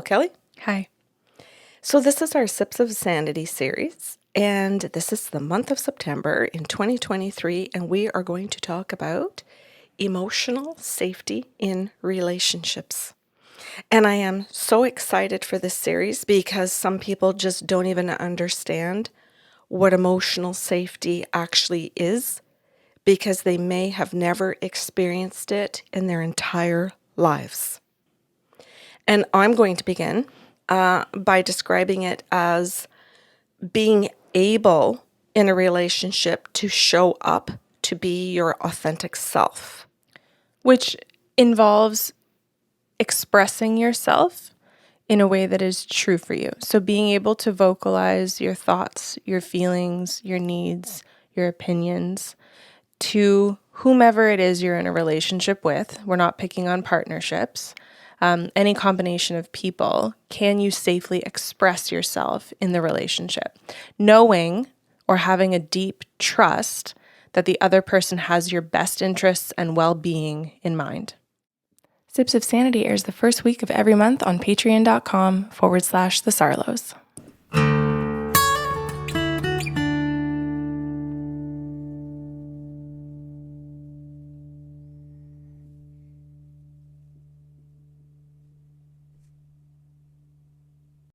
Kelly. Hi. So this is our Sips of Sanity series, and this is the month of September in 2023, and we are going to talk about emotional safety in relationships. And I am so excited for this series because some people just don't even understand what emotional safety actually is because they may have never experienced it in their entire lives. And I'm going to begin by describing it as being able in a relationship to show up to be your authentic self. Which involves expressing yourself in a way that is true for you. So being able to vocalize your thoughts, your feelings, your needs, your opinions to whomever it is you're in a relationship with. We're not picking on partnerships. Any combination of people. Can you safely express yourself in the relationship? Knowing or having a deep trust that the other person has your best interests and well-being in mind. Sips of Sanity airs the first week of every month on patreon.com/the Sarlos.